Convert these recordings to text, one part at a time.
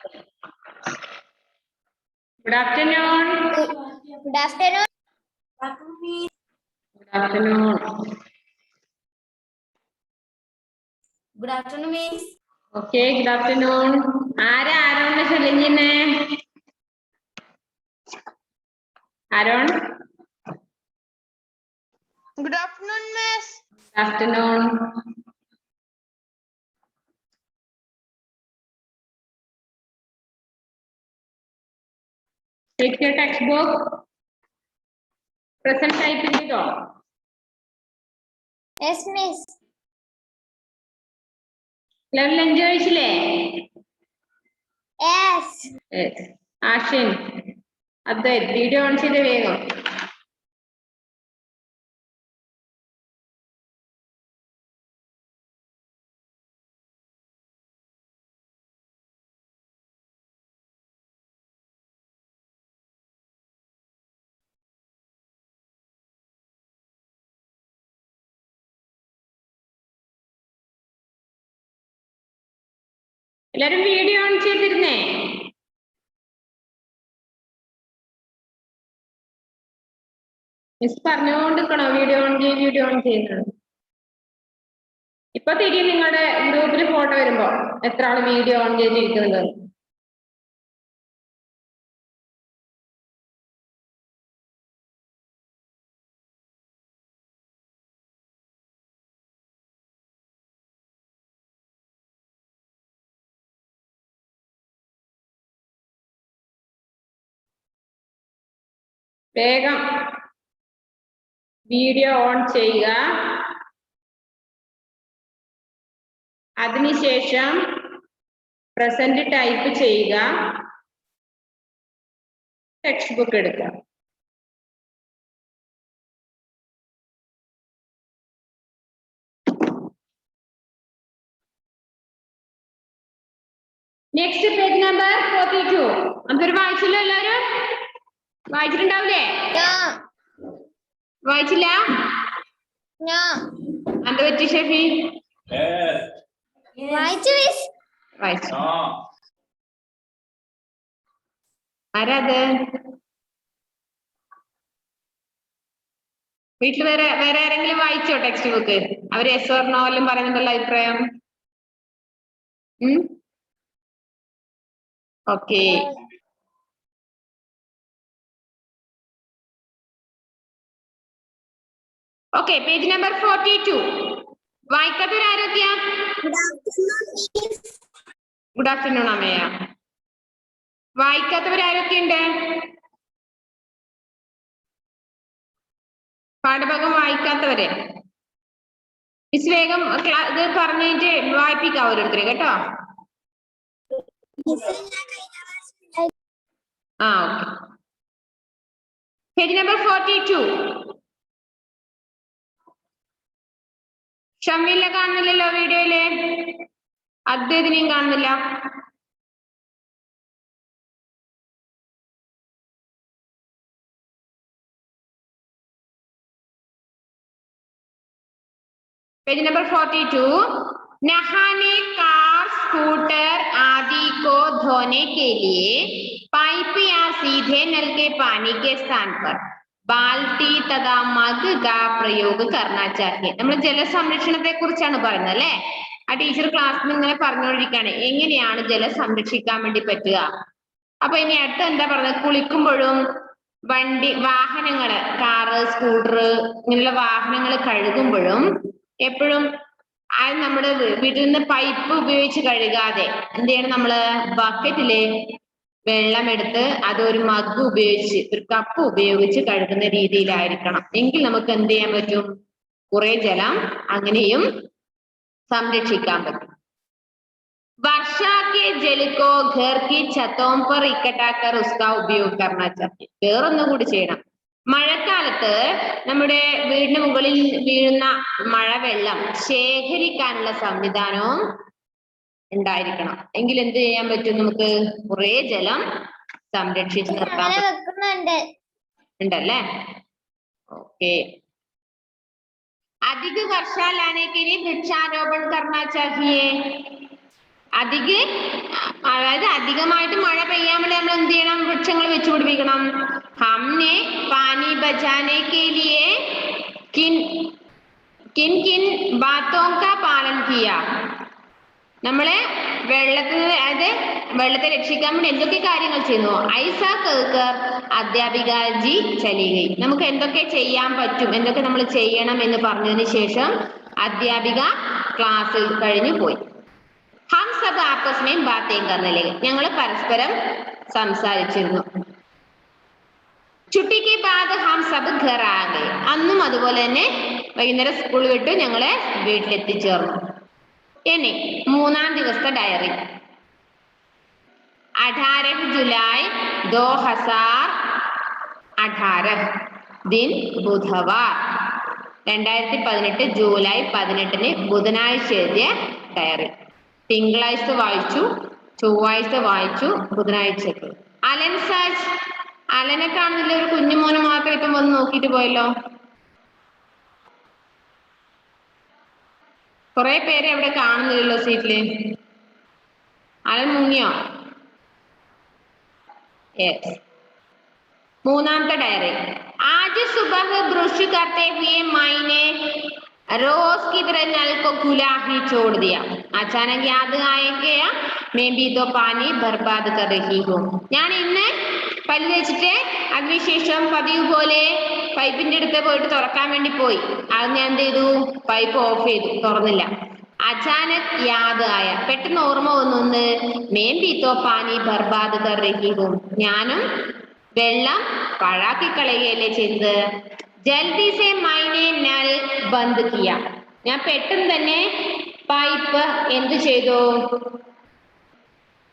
Good afternoon. Good afternoon. Good afternoon. Good afternoon, Miss. Okay, good afternoon. ആരാണ് ശല്യം ചെയ്യുന്നേ? Aaron? Good afternoon, Miss. Good afternoon. Take your textbook. Present type ചെയ്തോ? Yes, Miss. എല്ലാവരും lunch കഴിച്ചില്ലേ? Yes. Ashin, അതെ, video on ചെയ്ത് വേഗം. എല്ലാരും വീഡിയോ ഓൺ ചെയ്തിരുന്നേ? മിസ് പറഞ്ഞുകൊണ്ടിരിക്കണോ വീഡിയോ ഓൺ ചെയ്യുന്നത്? ഇപ്പൊ തിരിയും നിങ്ങളുടെ ഗ്രൂപ്പിൽ ഫോട്ടോ വരുമ്പോ എത്ര ആള് വീഡിയോ ഓൺ ചെയ്തിരിക്കുന്നത്. വേഗം വീഡിയോ ഓൺ ചെയ്യുക. അതിനുശേഷം പ്രസന്റ് ടൈപ്പ് ചെയ്യുക. ടെക്സ്റ്റ് ബുക്ക് എടുക്കുക. Next page number 42. അതൊരു വായിച്ചില്ല എല്ലാരും? വായിച്ചിട്ടുണ്ടാവില്ലേ? വായിച്ചില്ല? എന്താ പറ്റി ഷെഫി? വായിച്ചു. ആരാത്? വീട്ടിൽ വേറെ ആരെങ്കിലും വായിച്ചോ ടെക്സ്റ്റ് ബുക്ക്? അവര് എസ് ഓർ നോ എല്ലാം പറയുന്നുണ്ടല്ലോ അഭിപ്രായം. ഓക്കെ. Okay, page number 42. വായിക്കാത്തവരാരൊക്കെയാ? ഗുഡ് ആഫ്റ്റർനൂൺ അമ്മയ. വായിക്കാത്തവരാരൊക്കെയുണ്ട്? പാഠഭാഗം വായിക്കാത്തവരെ മിസ് വേഗം ഇത് പറഞ്ഞിട്ട് വായിപ്പിക്കാം ഓരോരുത്തരെ കേട്ടോ. ഓക്കെ. Page number 42. ഷമീല കാണുന്നില്ലല്ലോ വീഡിയോയില്? അദ്ദേഹത്തിനെയും കാണുന്നില്ല. Page number 42. नहाने, कार, स्कूटर आदि को धोने के लिए पाइप या सीधे नल के पानी के स्थान पर बाल्टी तथा मग का प्रयोग करना चाहिए. നമ്മൾ ജലസംരക്ഷണത്തെ കുറിച്ചാണ് പറയുന്നത് അല്ലേ? ആ ടീച്ചർ ക്ലാസ്സിൽ ഇങ്ങനെ പറഞ്ഞുകൊണ്ടിരിക്കുകയാണ് എങ്ങനെയാണ് ജലം സംരക്ഷിക്കാൻ വേണ്ടി പറ്റുക. അപ്പൊ ഇനി അടുത്ത് എന്താ പറയുന്നത്? കുളിക്കുമ്പോഴും വാഹനങ്ങള്, കാറ്, സ്കൂട്ടർ ഇങ്ങനെയുള്ള വാഹനങ്ങൾ കഴുകുമ്പോഴും എപ്പോഴും നമ്മുടെ വീട്ടിൽ നിന്ന് പൈപ്പ് ഉപയോഗിച്ച് കഴുകാതെ എന്ത് ചെയ്യണം? നമ്മള് ബക്കറ്റില് വെള്ളം എടുത്ത് അതൊരു മഗ് ഉപയോഗിച്ച്, ഒരു കപ്പ് ഉപയോഗിച്ച് കഴുകുന്ന രീതിയിലായിരിക്കണം. എങ്കിൽ നമുക്ക് എന്ത് ചെയ്യാൻ പറ്റും? കുറെ ജലം അങ്ങനെയും സംരക്ഷിക്കാൻ പറ്റും. वर्षा के जल को घर की छतों पर इकट्ठा कर उसका उपयोग करना चाहिए. വേറൊന്നും കൂടി ചെയ്യണം. മഴക്കാലത്ത് നമ്മുടെ വീടിന് മുകളിൽ വീഴുന്ന മഴവെള്ളം ശേഖരിക്കാനുള്ള സംവിധാനവും ഉണ്ടായിരിക്കണം. എങ്കിൽ എന്ത് ചെയ്യാൻ പറ്റും? നമുക്ക് കുറെ ജലം സംരക്ഷിച്ച് നിർത്താൻ ഉണ്ടല്ലേ? ഓക്കെ. अधिक वर्षा लाने के लिए वृक्षारोपण करना चाहिए. अधिक അതായത് അധികമായിട്ട് മഴ പെയ്യാൻ വേണ്ടി നമ്മൾ എന്ത് ചെയ്യണം? വൃക്ഷങ്ങൾ വെച്ചു പിടിപ്പിക്കണം. ഹംനെ പാനി ബച്ചാനെ കെ ലിയേ കിൻ കിൻ കിൻ ബാത്തോं का पालन किया. നമ്മളെ വെള്ളത്തെ രക്ഷിക്കാൻ വേണ്ടി എന്തൊക്കെ കാര്യങ്ങൾ ചെയ്യുന്നു? ഐസ കേക്കർ അധ്യാപിക ജി ചലി ഗയി. നമുക്ക് എന്തൊക്കെ ചെയ്യാൻ പറ്റും, എന്തൊക്കെ നമ്മൾ ചെയ്യണം എന്ന് പറഞ്ഞതിന് ശേഷം അധ്യാപിക ക്ലാസ്സിൽ കഴിഞ്ഞു പോയി. ഹം സബ് ആപ്പസ് മേ ബാത്തേം കർനെ ലഗെ. ഞങ്ങൾ പരസ്പരം സംസാരിച്ചിരുന്നു. ചുട്ടിക്ക് ബാദ് ഹം സബ് ഘർ ആ ഗയെ. അന്നും അതുപോലെ തന്നെ വൈകുന്നേരം സ്കൂൾ വിട്ട് ഞങ്ങളെ വീട്ടിലെത്തിച്ചേർന്നു. ഇനി മൂന്നാം ദിവസത്തെ ഡയറി. 18 ജൂലൈ 2018 ദിൻ ബുധവാർ. 2018 ജൂലൈ 18 ബുധനാഴ്ച എഴുതിയ ഡയറി. തിങ്കളാഴ്ച വായിച്ചു, ചൊവ്വാഴ്ച വായിച്ചു, ബുധനാഴ്ച. അലൻ സാജ്, അലനെ കാണുന്നില്ല, ഒരു കുഞ്ഞുമോന് മാത്രം ഇപ്പം വന്ന് നോക്കിയിട്ട് പോയല്ലോ. കുറെ പേരെ അവിടെ കാണുന്നില്ലല്ലോ സീറ്റില്. അലൻ മുങ്ങിയോ? മൂന്നാമത്തെ ഡയറി. ആജ് സുബഹ് ബ്രഷ് കർത്തെ ഹുए मैंने रोज की तरह नल को खुला ही छोड़ दिया. अचानक याद आया कि मैं भी तो पानी बर्बाद कर रही हूँ. ഞാൻ ഇന്ന് പല്ല് തേച്ചിട്ട് അതിനുശേഷം പതിവ് പോലെ പൈപ്പിന്റെ അടുത്ത് പോയിട്ട് തുറക്കാൻ വേണ്ടി പോയി. അത് ഞാൻ എന്ത് ചെയ്തു? പൈപ്പ് ഓഫ് ചെയ്തു, തുറന്നില്ല. അചാനക് യാദ് ആയ, പെട്ടെന്ന് ഓർമ്മ വന്നു, മേം ബി തോ പാനി ബർബാദ് കർ രഹി ഹൂം. ഞാനും വെള്ളം പാഴാക്കി കളയുകയല്ലേ ചെയ്തത്. ജൽദി സെ മൈനെ നൽ ബന്ദ് കിയ. ഞാൻ പെട്ടെന്ന് തന്നെ പൈപ്പ് എന്ത് ചെയ്തു?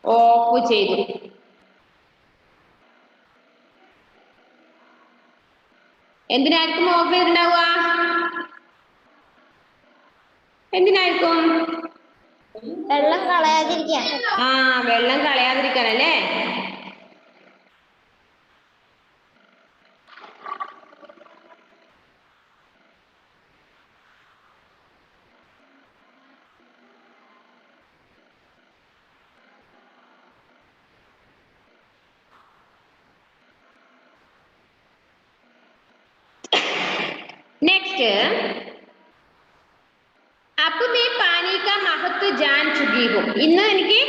ഓഫ് ചെയ്തു. എന്തിനായിരിക്കും ഓഫ് ചെയ്തിട്ടുണ്ടാവുക? എന്തിനായിരിക്കും? വെള്ളം കളയാതിരിക്കാൻ. വെള്ളം കളയാതിരിക്കാനല്ലേ? നെക്സ്റ്റ്, അപ്പൊ മേ പാനി കാ മഹത്വം ജാൻ ചുക്കി ഹോ. ഇന്ന് എനിക്ക്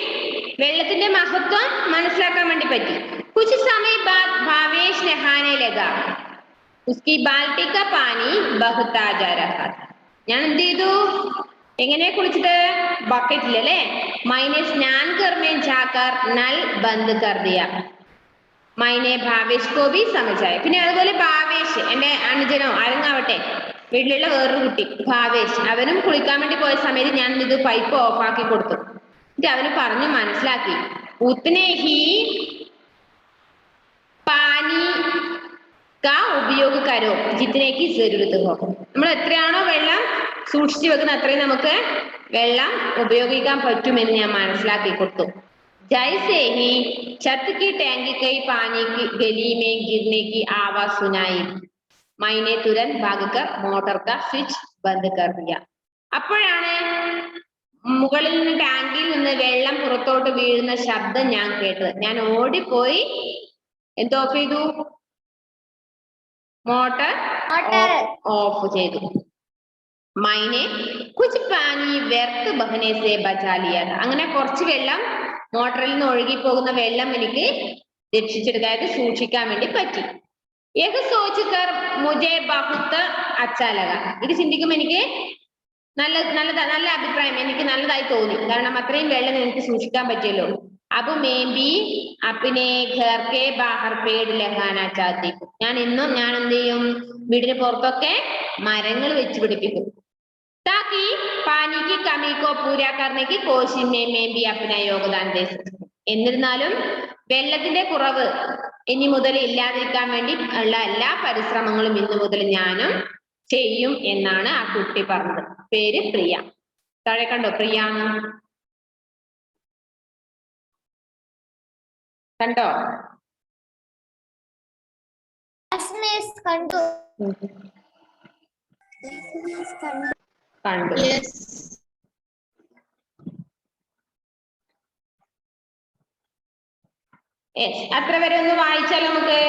വെള്ളത്തിന്റെ മഹത്വം മനസ്സിലാക്കാൻ വേണ്ടി പറ്റി. കുछ समय बाद भावेश नहाने लगा. उसकी बाल्टी का पानी बहता जा रहा था. ഞാൻ എന്ത് ചെയ്തു? എങ്ങനെയാ കുളിച്ചത്? ബക്കറ്റിലല്ലേ? मैंने स्नान करने जाकर नल बंद कर दिया. मैंने भावेश को भी समझाया. പിന്നെ അതുപോലെ ഭാവേഷ്, എന്റെ അനുജനോ ആരെങ്ങാവട്ടെ, വീട്ടിലുള്ള വേറൊരു കുട്ടി ഭാവേഷ്, അവനും കുളിക്കാൻ വേണ്ടി പോയ സമയത്ത് ഞാൻ ഇത് പൈപ്പ് ഓഫ് ആക്കി കൊടുത്തു. എന്നിട്ട് അവന് പറഞ്ഞു മനസ്സിലാക്കി. ഉത്തനെ ഹി പാനി കാ ഉപയോഗ കരോ ജിത്തിനേക്ക് ജരൂരത്ത് ഹോ. നമ്മൾ എത്രയാണോ വെള്ളം സൂക്ഷിച്ചു വെക്കുന്നത് അത്രയും നമുക്ക് വെള്ളം ഉപയോഗിക്കാൻ പറ്റുമെന്ന് ഞാൻ മനസ്സിലാക്കി കൊടുത്തു. जैसे ही छत की टैंकी के पानी की गली में गिरने की आवाज सुनाई, मैंने तुरंत भागकर मोटर का स्विच बंद कर दिया. അപ്പോഴാണ് മുകളിൽ നിന്ന് ടാങ്കിയിൽ നിന്ന് വെള്ളം പുറത്തോട്ട് വീഴുന്ന ശബ്ദം ഞാൻ കേട്ടത്. ഞാൻ ഓടിപ്പോയി എന്ത് ഓഫ് ചെയ്തു? മോട്ടർ ഓഫ് ചെയ്തു. मैंने कुछ पानी व्यर्थ बहने से बचा लिया था. അങ്ങനെ കുറച്ച് വെള്ളം, മോട്ടറിൽ നിന്ന് ഒഴുകി പോകുന്ന വെള്ളം എനിക്ക് രക്ഷിച്ചെടുക്കാതെ സൂക്ഷിക്കാൻ വേണ്ടി പറ്റി. യഹ് സോച്ച്കർ മുझे बहुत अच्छा लगा. ഇത് ചിന്തിക്കുമ്പോൾ എനിക്ക് നല്ല അഭിപ്രായം, എനിക്ക് നല്ലതായി തോന്നി. കാരണം അത്രയും വെള്ളം എനിക്ക് സൂക്ഷിക്കാൻ പറ്റിയല്ലോ. അപ്പൊ मैं भी अपने घर के बाहर पेड़ लगाना चाहती हूँ. ഞാൻ എന്ത് ചെയ്യും? വീടിന് പുറത്തൊക്കെ മരങ്ങൾ വെച്ച് പിടിപ്പിക്കും. ताकि पानी की कमी को पूरा करने की कोशिश में मैं भी अपना योगदान दे सकूं. എന്നിരുന്നാലും വെള്ളത്തിന്റെ കുറവ് ഇനി മുതൽ ഇല്ലാതിരിക്കാൻ വേണ്ടി ഉള്ള എല്ലാ പരിശ്രമങ്ങളും ഇന്നു മുതൽ ഞാനും ചെയ്യും എന്നാണ് ആ കുട്ടി പറഞ്ഞത്. പേര് പ്രിയ. താഴെ കണ്ടോ പ്രിയ? കണ്ടോ? കണ്ടു. യെസ്, അത്ര വരെ ഒന്ന് വായിച്ചാൽ നമുക്ക്.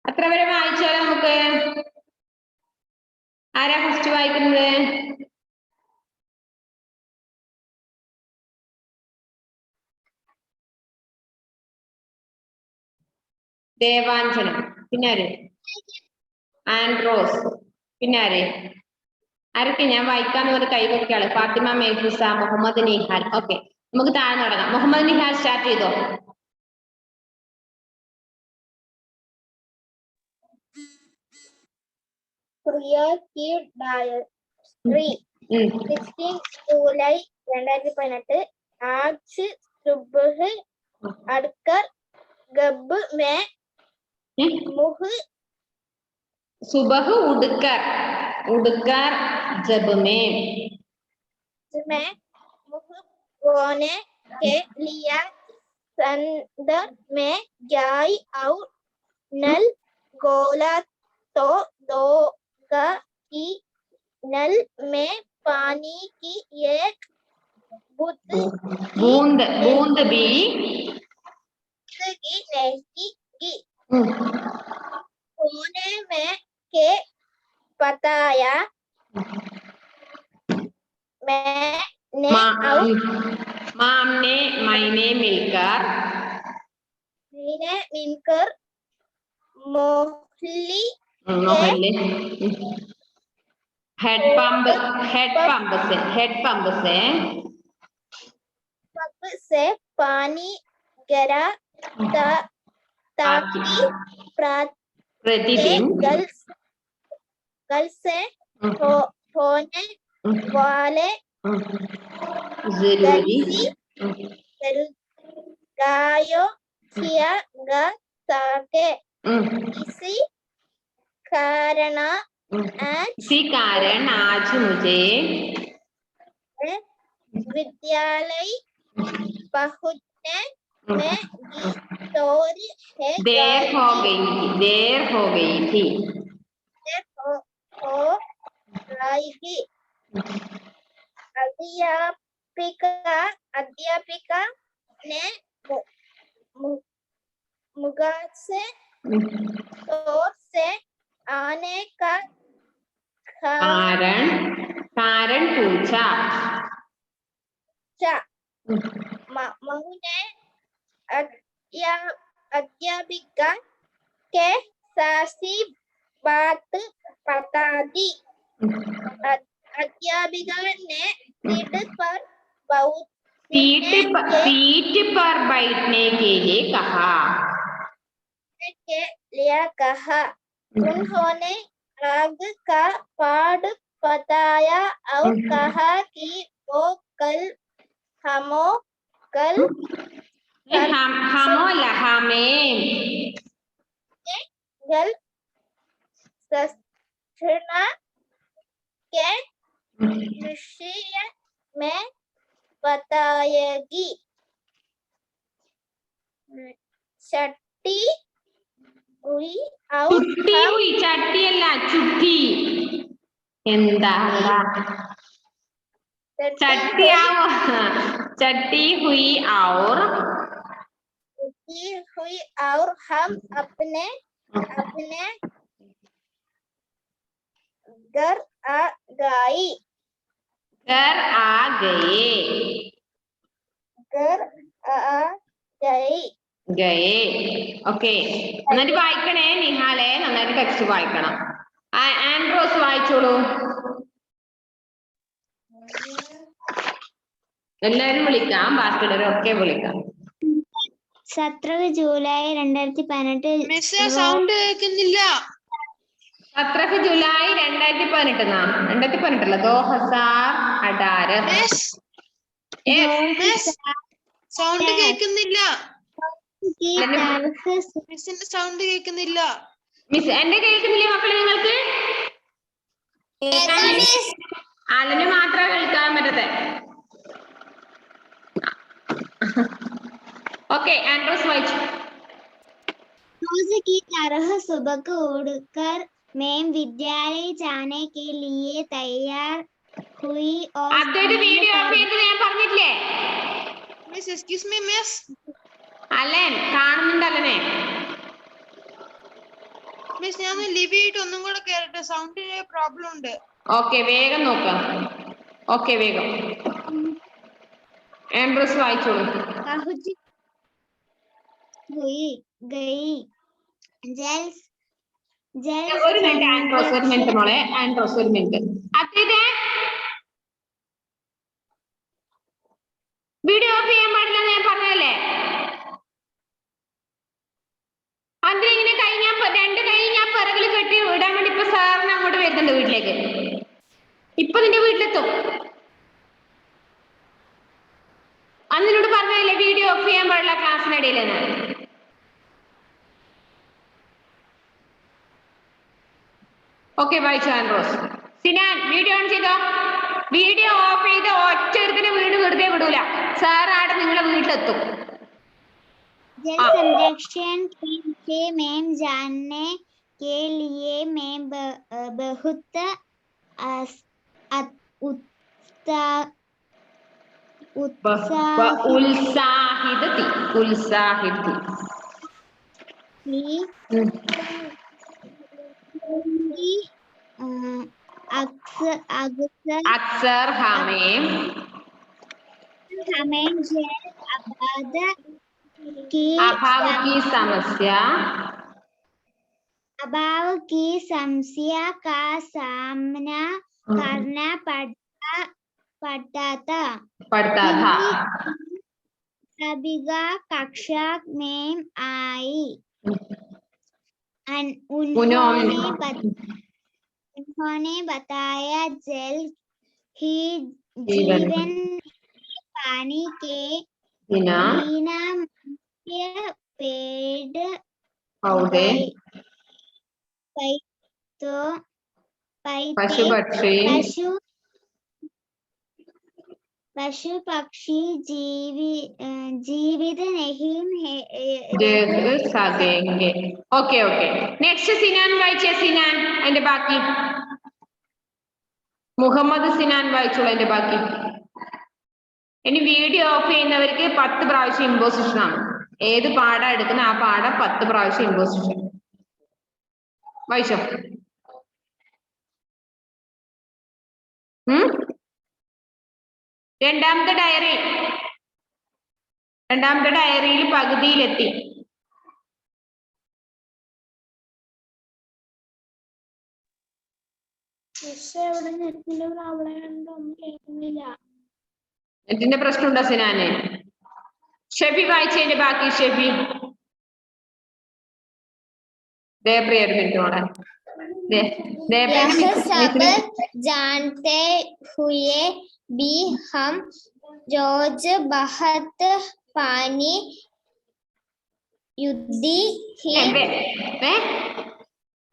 അത്ര വരെ വായിച്ചാൽ നമുക്ക്. ആരാ ഫസ്റ്റ് വായിക്കുന്നത്? ദേവാഞ്ജനം. പിന്നെ ആര്? ആൻഡ്രോസ്. പിന്നെ ആര്? ആരൊക്കെ? ഞാൻ വായിക്കാന്ന് പറഞ്ഞ കൈവയ്ക്കാള്. ഫാത്തിമ, മേഘൂസ, മുഹമ്മദ് നിഹാൽ. ഓക്കെ, നമുക്ക് താഴെ തുടങ്ങാം. മുഹമ്മദ് നിഹാൽ സ്റ്റാർട്ട് ചെയ്തോ. പ്രിയ की डायरी 16 जुलाई 2018 आज सुबह अड़कर गब में मुह सुबह उड़कर उड़कर जब में मुह धोने के लिए संदर में जाई और नल गोला तो दो कि नल में पानी की एक बूंद बूंद भी रहेगी कोने में के बताया मैंने मैंने मिलकर मोहल्ली हेडपंप से पानी गिरा ताकि प्रतिदिन गल से होने वाले जरूरी गायों किया जा सके। इसी कारण आज मुझे विद्यालय पहुंचने में देर हो गई थी। अध्यापिका ने मुझसे शोर से आने का कारण पूछा। मैंने अध्यापिका के सासी बात बता दी। अध्यापिका ने सीट पर बैठने के लिए कहा। उन्होंने आग का पाठ बताया और कहा कि वो कल हमें के विषय में बताएगी। छुट्टी हुई और हम अपने घर आ गए। ഓക്കെ, നന്നായിട്ട് വായിക്കണേ നിഹാലെ, നന്നായിട്ട് ടെക്സ്റ്റ് വായിക്കണം. ആൻഡ്രോസ് വായിച്ചോളൂ. എല്ലാരും വിളിക്കാം, ബാക്കിയുള്ളവരൊക്കെ വിളിക്കാം. 17 ജൂലൈ 2018 സൗണ്ട് കേൾക്കുന്നില്ല. 17 ജൂലൈ 2018 दो हजार 18 സൗണ്ട് കേൾക്കുന്നില്ല. മിസ്സിന്റെ സൗണ്ട് കേൾക്കുന്നില്ല. മിസ് എന്റെ കേൾക്കുന്നില്ലേ മക്കളെ? നിങ്ങൾക്ക് അലന് മാത്രമേ കേൾക്കാൻ പറ്റത്തെ. ഓക്കെ, ആൻഡ്രോസ് വായിച്ചു. रोज की तरह सुबह को उठकर मैं विद्यालय जाने के लिए तैयार हुई और അദ്വൈത് വീഡിയോ ഓഫ് ചെയ്ത് ഞാൻ പറഞ്ഞിട്ടില്ലേ? Miss excuse me miss. Alan കാണുന്നുണ്ടല്ലേ? മിസ് ഞാൻ ലിവ് ചെയ്തിട്ട് ഒന്നും കൂടെ കേറട്ടെ, സൗണ്ടിന് പ്രോബ്ലം ഉണ്ട്. ഓക്കെ വേഗം നോക്കാം. ഓക്കെ വേഗം ആൻഡ്രൂസ് വായിച്ചോളൂ. हुई गई जल ഒരു മിനിറ്റ് ആൻഡ്രോസ്, ഒരു മിനിറ്റ് മോളെ. ആൻഡ്രോസ് ഒരു മിനിറ്റ്. അദ്വൈത് വീഡിയോ ഓഫ് ചെയ്യാൻ പാടില്ലെന്ന് ഞാൻ പറഞ്ഞല്ലേ? അതിങ്ങനെ കഴിഞ്ഞാൽ രണ്ട് കൈ ഞാൻ പിറകിൽ കെട്ടി വിടാൻ വേണ്ടി ഇപ്പൊ സാറിന് അങ്ങോട്ട് വരുന്നുണ്ട് വീട്ടിലേക്ക്. ഇപ്പൊ നിന്റെ വീട്ടിലെത്തും. അന്നിനോട് പറഞ്ഞല്ലേ വീഡിയോ ഓഫ് ചെയ്യാൻ പാടില്ല ക്ലാസ്സിനിടയിലെന്ന്. ഓക്കെ വായിച്ചു ആൻഡ്രോസ്. സിനാൻ വീഡിയോ ഓൺ ചെയ്തോ. വീഡിയോ ഓഫ് ചെയ്ത് ഒറ്റൊരുത്തിന് വീട് വെറുതെ വിടൂല. സാർ ആടെ നിങ്ങളെ വീട്ടിലെത്തും. जल संरक्षण के विषय में जानने के लिए मैं बहुत अक्सर हमें जल अभाव की समस्या का सामना करना पड़ता था सभी कक्षा में आई। उन्होंने बताया जल ही जीवन, पानी के बिना पेड़ पशु पक्षी जीवित नहीं सकेंगे. ओके ओके नेक्स्ट सिनान वाയിച്ചേ. സിനാൻ അതിന്റെ ബാക്കി. മുഹമ്മദ് സിനാൻ വായിച്ചോളൂ അതിന്റെ ബാക്കി. ഇനി വീഡിയോ ഓഫ് ചെയ്യുന്നവർക്ക് 10 പ്രാവശ്യം ഇമ്പോസിഷൻ ആണ്. ഏത് പാഠം എടുക്കുന്ന ആ പാഠം 10 പ്രാവശ്യം ഇമ്പോസിഷൻ. വായിച്ചോ. രണ്ടാമത്തെ ഡയറിയിൽ പകുതിയിലെത്തി. നെറ്റിന്റെ പ്രശ്നമുണ്ടോ സിനാനെ? ഷെഫി വായിച്ചതിന്റെ ബാക്കി. ഷെഫി ദേവപ്രിയ ഒരു മിനിറ്റ് മോളെ. सब जानते हुए भी हम रोज बहुत पानी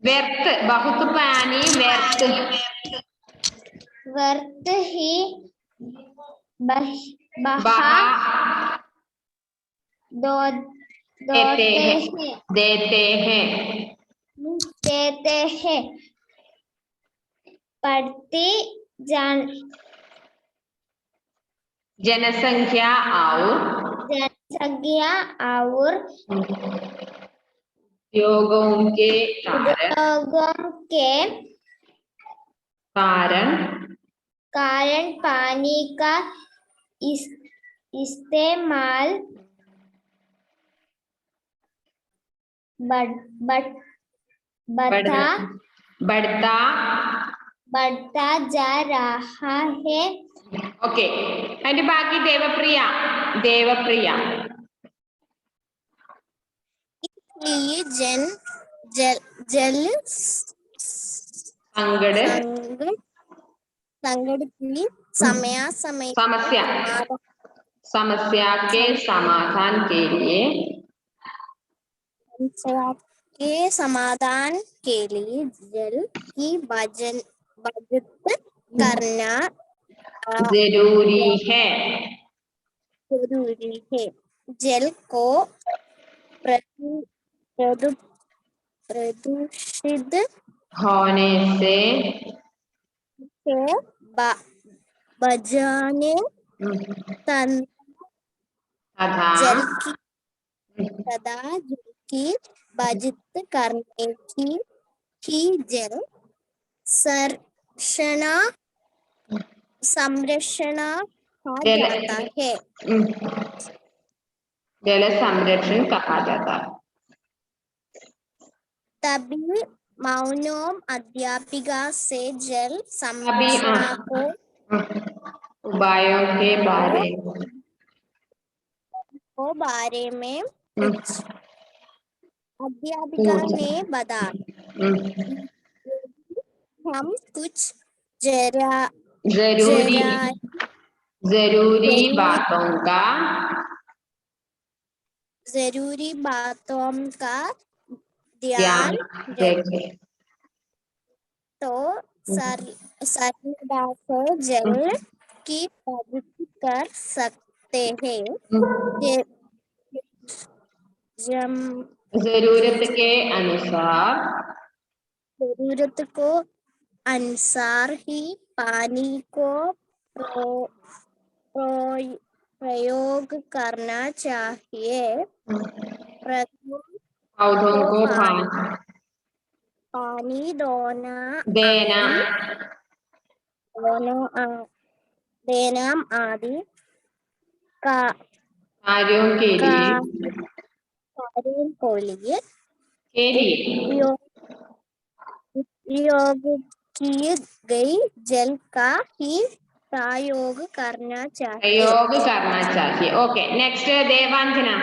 व्यर्थ बहुत पानी व्यर्थ ही देते हैं बढ़ती जनसंख्या और उद्योगों के कारण पानी का इस्तेमाल बढ़ता जा रहा है. ओके അതിന്റെ ബാക്കി ദേവപ്രിയ. इसलिए जल संकट की समस्या के समाधान के लिए जल की बचत करना जरूरी है. जल को प्रदूषित होने से बचाने तथा जल की बचत करने की जल संरक्षण कहा जाता है। जल संरक्षण कहा जाता है। तभी मौनम अध्यापिका से जल संरक्षण को उपायों के बारे में अध्यापिका ने बताया। हम कुछ जरूरी बातों का ध्यान रखें तो सरलता से जल की बचत कर सकते हैं। जरूरत को अनुसार ही पानी को प्रयोग करना चाहिए। पौधों को पानी देना आदि कार्यों के लिए उपयोग की गई जल का ही प्रयोग करना चाहिए। Okay, next Devanjana.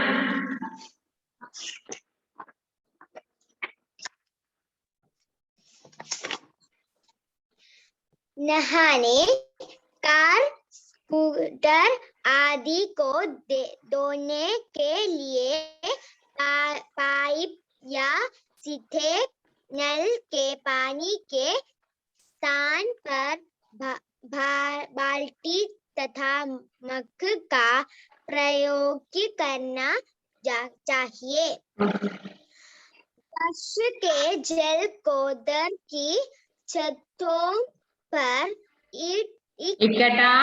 नहाने, कार, स्कूटर आदि को धोने के लिए पाइप या सीधे नल के पानी के स्थान पर बाल्टी तथा मग का प्रयोग करना चाहिए। वर्ष के जल को घर की छतों पर इकट्ठा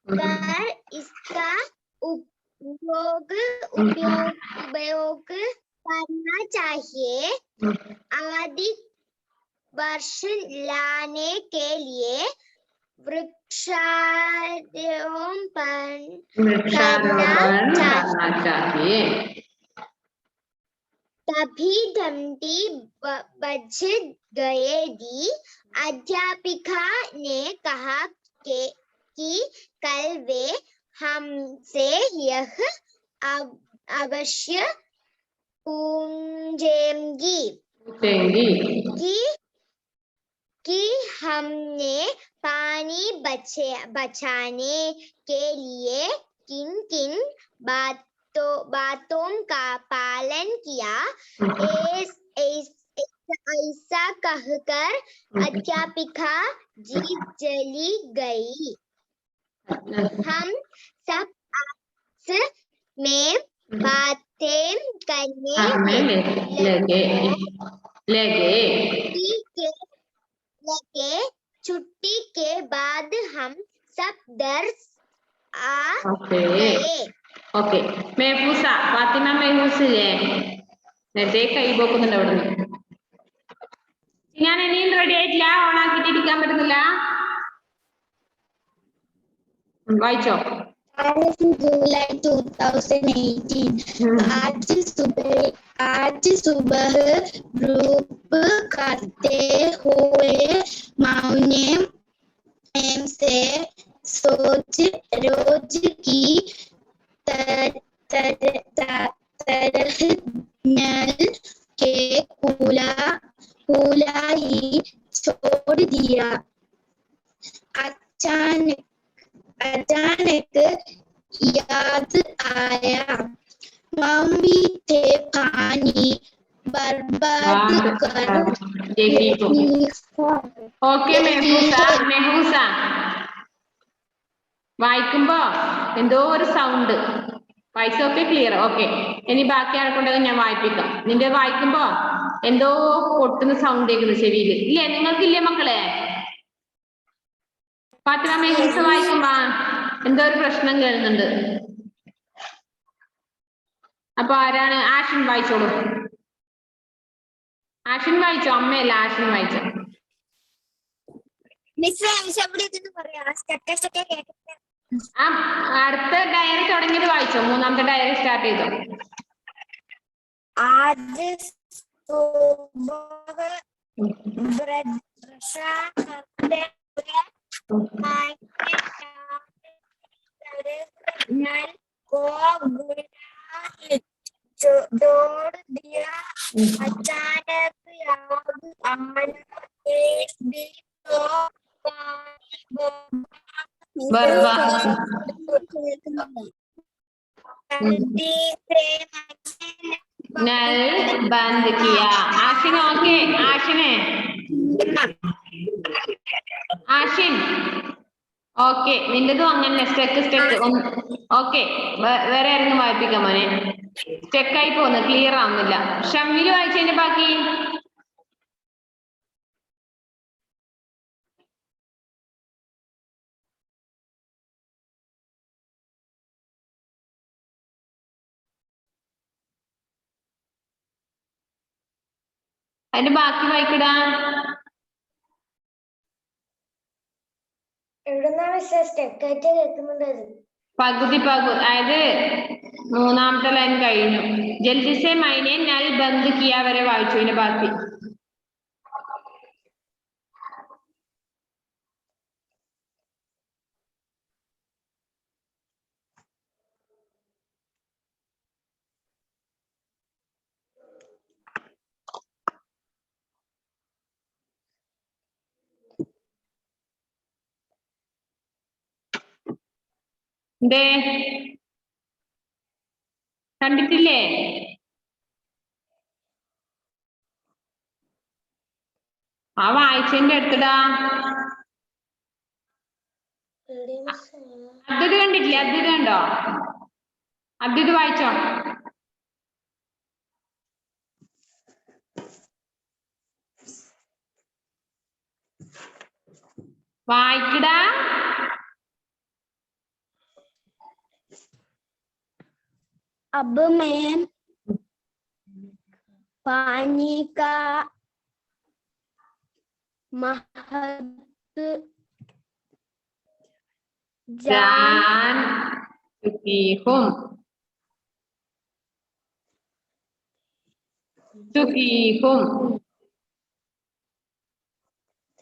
कर इसका उपयोग करना चाहिए। अधिक वर्ष लाने के लिए वृक्षारोपण करना चाहिए। तभी धमती बच गएगी। अध्यापिका ने कहा कि कल वे हमसे यह अवश्य पूछेंगी कि हमने पानी बचाने के लिए किन-किन बातों का पालन किया। ऐसा कहकर अध्यापिका जी चली गई। हम सब आपस में बातें करने लगे। छुट्टी के बाद हम सब दर्स आ गए। ഓക്കെ, മെഹൂസ, ഫാത്തിമ മെഹൂസില്ലേ? നേരത്തെ കൈ പോക്കുന്നുണ്ട് അവിടുന്ന്. ഞാൻ ഇനിയും റെഡി ആയിട്ടില്ല, ഓണാക്കിട്ട് ഇരിക്കാൻ പറ്റുന്നില്ല. വായിച്ചോ. जुलाई 2018 आज सुबह ग्रुप करते हुए माउने से सोच रोज की तरह नल के खुला ही छोड़ दिया। अचानक याद आया, मम्मी थे पानी बर्बाद कर। ഓക്കെ മെഹൂസ വായിക്കുമ്പോ എന്തോ ഒരു സൗണ്ട് വായിച്ചൊക്കെ ക്ലിയർ. ഓക്കെ, ഇനി ബാക്കി ആൾക്കുണ്ടെങ്കിൽ ഞാൻ വായിപ്പിക്കാം. നിന്റെ വായിക്കുമ്പോ എന്തോ പൊട്ടുന്ന സൗണ്ട് കേൾക്കുന്നു ചെവിയിൽ ഇല്ലേ? നിങ്ങൾക്കില്ലേ മക്കളെ? ഫാത്തിമ മിസ് വായിക്കുമ്പോ എന്തോ ഒരു പ്രശ്നം കേൾക്കുന്നുണ്ട്. അപ്പൊ ആരാണ്? ആഷിൻ വായിച്ചോളൂ. ആഷിൻ വായിച്ചോ? അമ്മയല്ല, ആഷിൻ വായിച്ചോ. ആ അടുത്ത ഡയറി തുടങ്ങിയത് വായിച്ചോ. മൂന്നാമത്തെ ഡയറി സ്റ്റാർട്ട് ചെയ്തോ. दौड़ दिया अचानक नल बंद किया. आशिन ओके. आशिने ആഷിൻ ഓക്കെ. നിന്റെതും അങ്ങനെ സ്റ്റെക്ക് ഓക്കെ. വേറെ ആരെങ്കിലും വായിപ്പിക്കാം മോനെ. സ്റ്റെക്കായി പോകുന്നു, ക്ലിയർ ആവുന്നില്ല. ഷമ്മില് വായിച്ചതിന്റെ ബാക്കി. അതിന്റെ ബാക്കി വായിക്കടാ. എവിടുന്നാണ് സ്റ്റെക്കായിട്ട് കേൾക്കുന്നത്? പകുതി അതായത് മൂന്നാമത്തെ ലൈൻ കഴിഞ്ഞു. ജൽദിസെ മൈനെ നൽ ബന്ദ് കിയ വരെ വായിച്ചു. ഇതിന്റെ ബാക്കി എന്തേ കണ്ടിട്ടില്ലേ? ആ വായിച്ചതിന്റെ അടുത്തിടാ. അദ്വൈത് കണ്ടിട്ടില്ലേ? അദ്വൈത് കണ്ടോ? അദ്വൈത് വായിച്ചോ. വായിക്കടാ. अब मैं पानी का महत्व जान चुकी हूँ.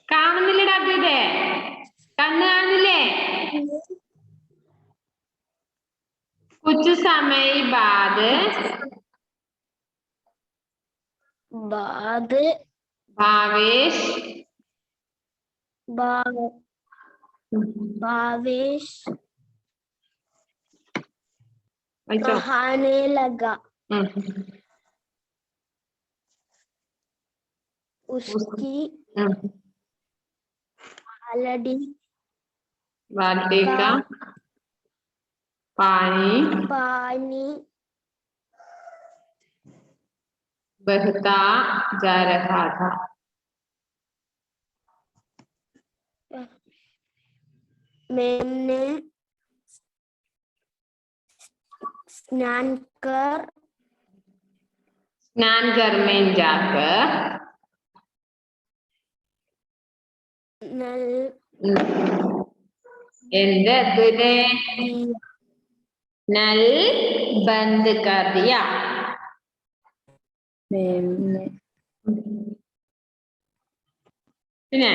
കാണുന്നില്ലടാ അദ്വൈതേ? കണ്ണ് കാണുന്നില്ലേ? कुछ समय बाद भावेश नहाने लगा. उसकी बाल्टी का पानी बहता जा रहा था. मैंने स्नान घर में जाकर എന്റെ അദ്വൈതേ नल बंद कर दिया. പിന്നെ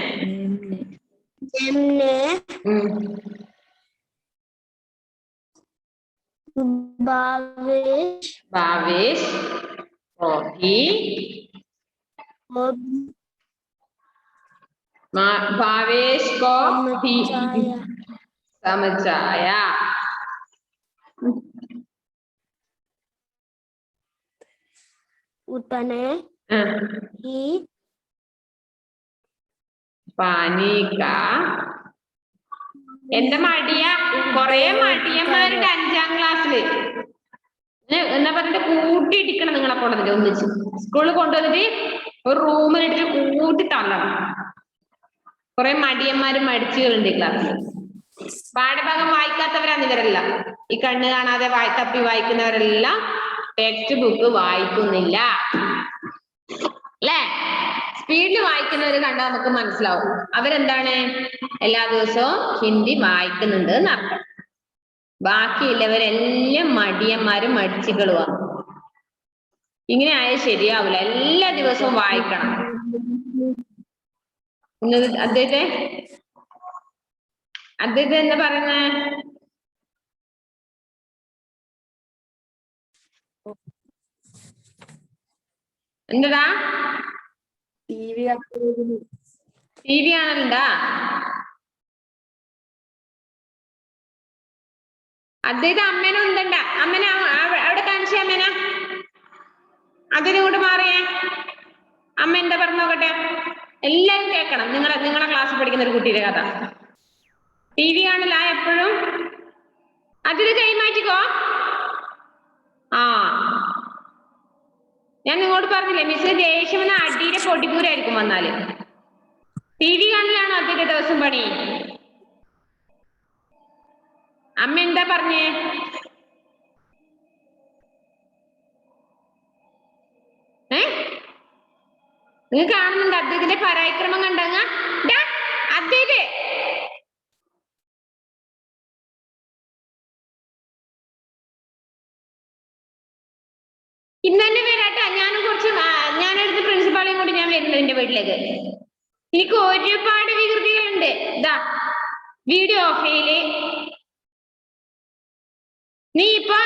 भावेश कॉफी भावेश को समझाया. उतने ही पानी का എന്റെ മടിയ കൊറേ മടിയന്മാരുണ്ട് 5ാം ക്ലാസ്സില്. എന്നാ പറഞ്ഞിട്ട് കൂട്ടിയിട്ടിക്കണം നിങ്ങളെ കൊണ്ടുവന്നിട്ട് ഒന്നിച്ച് സ്കൂളിൽ കൊണ്ടുവന്നിട്ട് ഒരു റൂമിലിട്ട് കൂട്ടി തള്ളണം. കുറെ മടിയന്മാരും മടിച്ചുകളുണ്ട് ഈ ക്ലാസ്സിൽ. പാഠഭാഗം വായിക്കാത്തവരാണ് ഇവരെല്ലാം. ഈ കണ്ണ് കാണാതെ തപ്പി വായിക്കുന്നവരെല്ലാം ടെക്സ്റ്റ് ബുക്ക് വായിക്കുന്നില്ല അല്ലേ? സ്പീഡിൽ വായിക്കുന്നവർ കണ്ടാൽ നമുക്ക് മനസ്സിലാവും അവരെന്താണ് എല്ലാ ദിവസവും ഹിന്ദി വായിക്കുന്നുണ്ട് എന്നർത്ഥം. ബാക്കിയുള്ളവരെല്ലാം മടിയന്മാരും മടിച്ചുകളുമാണ്. ഇങ്ങനെ ആയാൽ ശരിയാവില്ല. എല്ലാ ദിവസവും വായിക്കണം. അദ്ദേഹത്തെ എന്താ പറയുന്നേ? എന്താ ടി വി ആണല്ലോണ്ടാ? അദ്ദേഹത്തെ അമ്മേനെ ഉണ്ടണ്ട. അമ്മനെ അവിടെ കാണിച്ചേ. അമ്മേന അതിന് കൂടെ മാറിയേ. അമ്മ എന്താ പറഞ്ഞു നോക്കട്ടെ. എല്ലാരും കേൾക്കണം. നിങ്ങളെ ക്ലാസ്സിൽ പഠിക്കുന്ന ഒരു കുട്ടിയുടെ കഥ. ടി വി ആണല്ല എപ്പോഴും. അതിന് കൈമാറ്റിക്കോ. ആ ഞാൻ നിങ്ങളോട് പറഞ്ഞില്ലേ മിസ് ദേഷ്യമെന്ന അടിയുടെ പൊടിപൂരായിരിക്കും വന്നാല്. ടി വി കാണലാണോ അതിന്റെ ദിവസം പണി? അമ്മ എന്താ പറഞ്ഞേ? നിങ്ങൾ കാണുന്നുണ്ട് അദ്ദേഹത്തിന്റെ പരാക്രമം കണ്ടങ്ങ അദ്ദേഹത്തെ ഇന്ന് തന്നെ വരാട്ടാ. ഞാനടുത്ത് പ്രിൻസിപ്പാളെയും കൂടി ഞാൻ വരുന്നത് എന്റെ വീട്ടിലേക്ക്. എനിക്ക് ഒരുപാട് വികൃതികളുണ്ട്. ഇതാ വീഡിയോ ഓഫ് ചെയ്യല്. നീ ഇപ്പൊ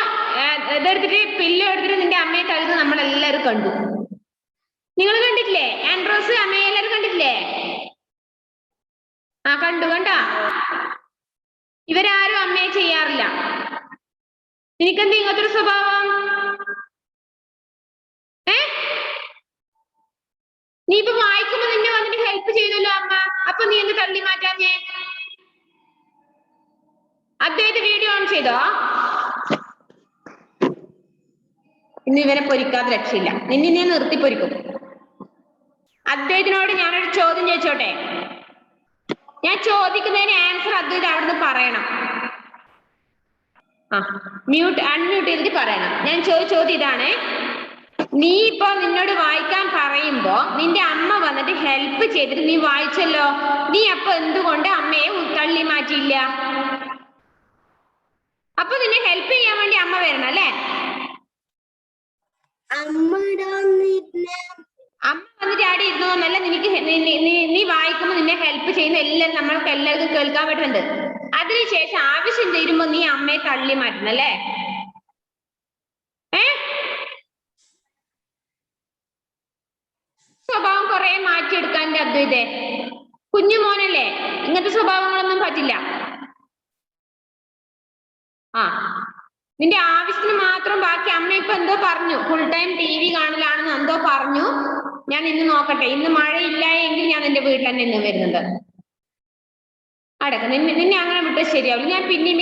ഇതെടുത്തിട്ട് പില്ലോ എടുത്തിട്ട് നിന്റെ അമ്മയെ തഴുത് നമ്മളെല്ലാരും കണ്ടു. നിങ്ങൾ കണ്ടിട്ടില്ലേ? ആൻഡ്രോസ് അമ്മയെ എല്ലാരും കണ്ടിട്ടില്ലേ? ആ കണ്ടു. കണ്ടാ ഇവരാരും അമ്മയെ ചെയ്യാറില്ല. നിനക്കെന്താ ഇങ്ങനത്തെ ഒരു സ്വഭാവം? നീ ഇപ്പൊ വായിക്കുമ്പോ നിന്നെ വന്നിട്ട് ഹെൽപ്പ് ചെയ്തല്ലോ അമ്മ. അപ്പൊ നീ എന്ത് തള്ളി മാറ്റാഞ്ഞേ? അദ്ദേഹത്തെ വീഡിയോ ഓൺ ചെയ്തോ? ഇന്ന് ഇവരെ പൊരിക്കാതെ രക്ഷയില്ല. നിന്നെ നിർത്തി പൊരിക്കും. അദ്ദേഹത്തിനോട് ഞാനൊരു ചോദ്യം ചോദിച്ചോട്ടെ? ഞാൻ ചോദിക്കുന്നതിന് ആൻസർ അദ്ദേഹം അവിടുന്ന് പറയണം. അൺമ്യൂട്ട് ചെയ്തിട്ട് പറയണം. ഞാൻ ചോദ്യം ഇതാണ്. നീ ഇപ്പൊ നിന്നോട് വായിക്കാൻ പറയുമ്പോ നിന്റെ അമ്മ വന്നിട്ട് ഹെൽപ്പ് ചെയ്തിട്ട് നീ വായിച്ചല്ലോ. നീ അപ്പൊ എന്തുകൊണ്ട് അമ്മയെ തള്ളി മാറ്റിയില്ല? അപ്പൊ നിന്നെ ഹെൽപ്പ് ചെയ്യാൻ വേണ്ടി അമ്മ വരണം അല്ലേ? അമ്മ വന്നിട്ട് ആടെ ഇരുന്നോന്നല്ല. നീ വായിക്കുമ്പോ നിന്നെ ഹെൽപ്പ് ചെയ്യുന്ന എല്ലാവരും നമ്മൾക്ക് എല്ലാവർക്കും കേൾക്കാൻ പറ്റുന്നുണ്ട്. അതിനുശേഷം ആവശ്യം തീരുമ്പോ നീ അമ്മയെ തള്ളി മാറ്റണം അല്ലേ? സ്വഭാവം കുറെ മാറ്റിയെടുക്കാൻ അദ്വൈതേ. കുഞ്ഞു മോനല്ലേ, ഇങ്ങനത്തെ സ്വഭാവങ്ങളൊന്നും പറ്റില്ല. നിന്റെ ആവശ്യത്തിന് മാത്രം. ബാക്കി അമ്മ ഇപ്പൊ എന്തോ പറഞ്ഞു, ഫുൾ ടൈം ടി വി കാണലാണെന്ന് എന്തോ പറഞ്ഞു. ഞാൻ ഇന്ന് നോക്കട്ടെ. ഇന്ന് മഴയില്ല എങ്കിൽ ഞാൻ എന്റെ വീട്ടിൽ തന്നെ ഇന്ന് വരുന്നുണ്ട്. നിന്നെ അങ്ങനെ വിട്ടത് ശരിയാവില്ല. ഞാൻ പിന്നെ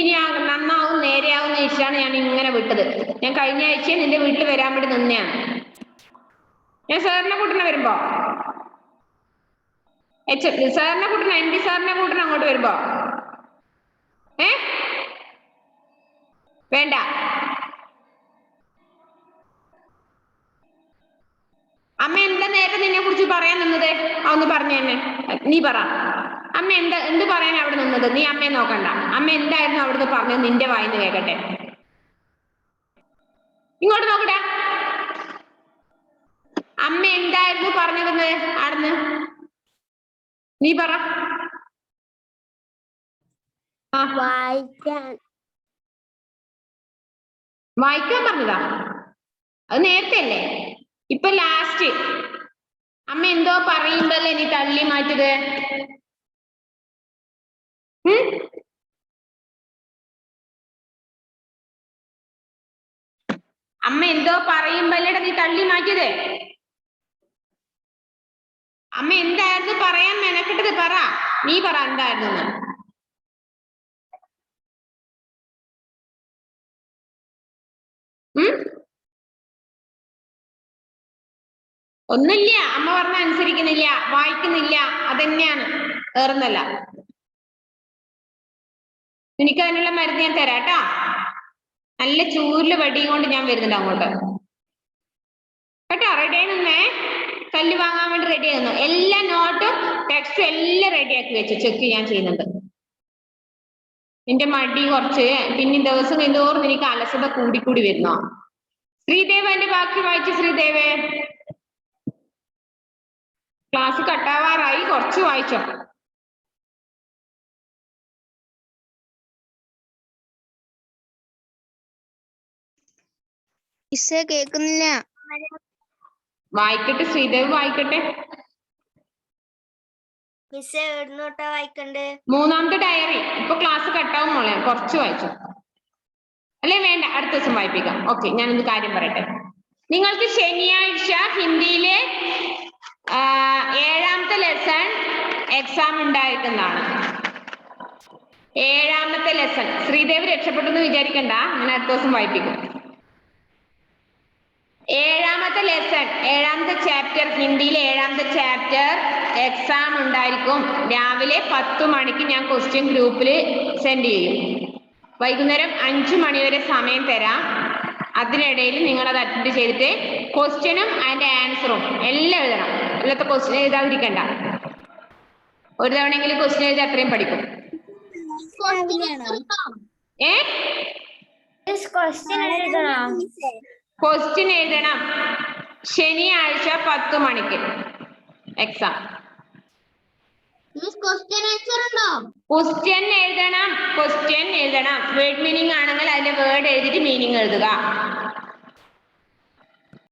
നന്നാവും നേരെയാവും എന്ന് വെച്ചാണ് ഞാൻ ഇങ്ങനെ വിട്ടത്. ഞാൻ കഴിഞ്ഞ ആഴ്ച നിന്റെ വീട്ടിൽ വരാൻ വേണ്ടി നിന്നെയാണ്. ഞാൻ സാറിനെ കൂട്ടണ വരുമ്പോ സാറിനെ കൂട്ടണ എൻ ഡി സാറിനെ കൂട്ടണ അങ്ങോട്ട് വരുമ്പോ വേണ്ട. അമ്മ എന്താ നേരത്തെ നിന്നെ കുറിച്ച് പറയാൻ നിന്നത്? ഒന്ന് പറഞ്ഞു തന്നെ. നീ പറ. അമ്മ എന്ത് പറയാൻ അവിടെ നിന്നത്? നീ അമ്മയെ നോക്കണ്ട. അമ്മ എന്തായിരുന്നു അവിടുന്ന് പറഞ്ഞത്? നിന്റെ വായിന്ന് കേക്കട്ടെ. ഇങ്ങോട്ട് നോക്കട്ടെ. അമ്മ എന്തായിരുന്നു പറഞ്ഞതെന്ന് അവിടുന്ന് നീ പറ. വായിക്കാൻ പറഞ്ഞതാ? അത് നേരത്തെ അല്ലേ? ഇപ്പൊ ലാസ്റ്റ് അമ്മ എന്തോ പറയുമ്പല്ലേ നീ തള്ളി മാറ്റത്? അമ്മ എന്തോ പറയുമ്പല്ലേടാ നീ തള്ളി മാറ്റിയത്? അമ്മ എന്തായിരുന്നു പറയാൻ മെനക്കെട്ടത്? പറ. നീ പറ എന്തായിരുന്നു? ഒന്നുമില്ല, അമ്മ പറഞ്ഞ അനുസരിക്കുന്നില്ല, വായിക്കുന്നില്ല, അതന്നെയാണ്, വേറൊന്നല്ല. എനിക്ക് അതിനുള്ള മരുന്ന് ഞാൻ തരാം കേട്ടോ. നല്ല ചൂരില് വടിയും കൊണ്ട് ഞാൻ വരുന്നുണ്ട് അങ്ങോട്ട് കേട്ടോ. റെഡി ആയി നിന്നേ. കല്ല് വാങ്ങാൻ വേണ്ടി റെഡി ആയിരുന്നു. എല്ലാ നോട്ടും ടെക്സ്റ്റും എല്ലാം റെഡിയാക്കി വെച്ചു. ചെക്ക് ചെയ്യാൻ ചെയ്യുന്നുണ്ട്. നിന്റെ മടി കുറച്ച് പിന്നെ ദിവസം എന്തോറും എനിക്ക് അലസത കൂടിക്കൂടി വരുന്നോ. ശ്രീദേവ് എന്റെ ബാക്കി വായിച്ചു. ശ്രീദേവ് ക്ലാസ് കട്ടാവാറായി, കുറച്ച് വായിച്ചോ. മിസ്സേ കേക്കുന്നില്ല. വായിക്കട്ടെ ശ്രീദേവ്, വായിക്കട്ടെ. മിസ്സേ എവിടുന്നോട്ടാ വായിക്കണ്ടേ? മൂന്നാമത്തെ ഡയറി. ഇപ്പൊ ക്ലാസ് കട്ടാവും മോളെ, കുറച്ച് വായിച്ചോ. അല്ലേ വേണ്ട, അടുത്ത ദിവസം വായിപ്പിക്കാം. ഓക്കെ, ഞാനൊന്ന് കാര്യം പറയട്ടെ. നിങ്ങൾക്ക് ശനിയാഴ്ച ഹിന്ദിയിലെ 7ാമത്തെ ലെസൺ എക്സാം ഉണ്ടായിരിക്കുന്നതാണ്. 7ാമത്തെ ലെസൺ. ശ്രീദേവ് രക്ഷപ്പെട്ടെന്ന് വിചാരിക്കണ്ട, ഞാൻ അടുത്ത ദിവസം വായിപ്പിക്കും. 7ാമത്തെ ലെസൺ, 7ാമത്തെ ചാപ്റ്റർ, ഹിന്ദിയിലെ 7ാമത്തെ ചാപ്റ്റർ എക്സാം ഉണ്ടായിരിക്കും. രാവിലെ 10 മണിക്ക് ഞാൻ ക്വസ്റ്റ്യൻ ഗ്രൂപ്പിൽ സെൻഡ് ചെയ്യും. വൈകുന്നേരം 5 മണി വരെ സമയം തരാം. അതിനിടയിൽ നിങ്ങൾ അത് അറ്റൻഡ് ചെയ്തിട്ട് ക്വസ്റ്റ്യനും അതിന്റെ ആൻസറും എല്ലാം എഴുതണം. അല്ലാത്ത ക്വസ്റ്റ്യൻ എഴുതാതിരിക്കണ്ട. ഒരു തവണയെങ്കിലും ക്വസ്റ്റ്യൻ എഴുതി അത്രയും പഠിക്കും. ക്വസ്റ്റ്യൻ എഴുതണം. ശനിയാഴ്ച 10 മണിക്ക് എക്സാം. ക്വസ്റ്റ്യൻ എഴുതണം. വേർഡ് മീനിങ് ആണെങ്കിൽ അതിന്റെ വേർഡ് എഴുതിയിട്ട് മീനിങ് എഴുതുക.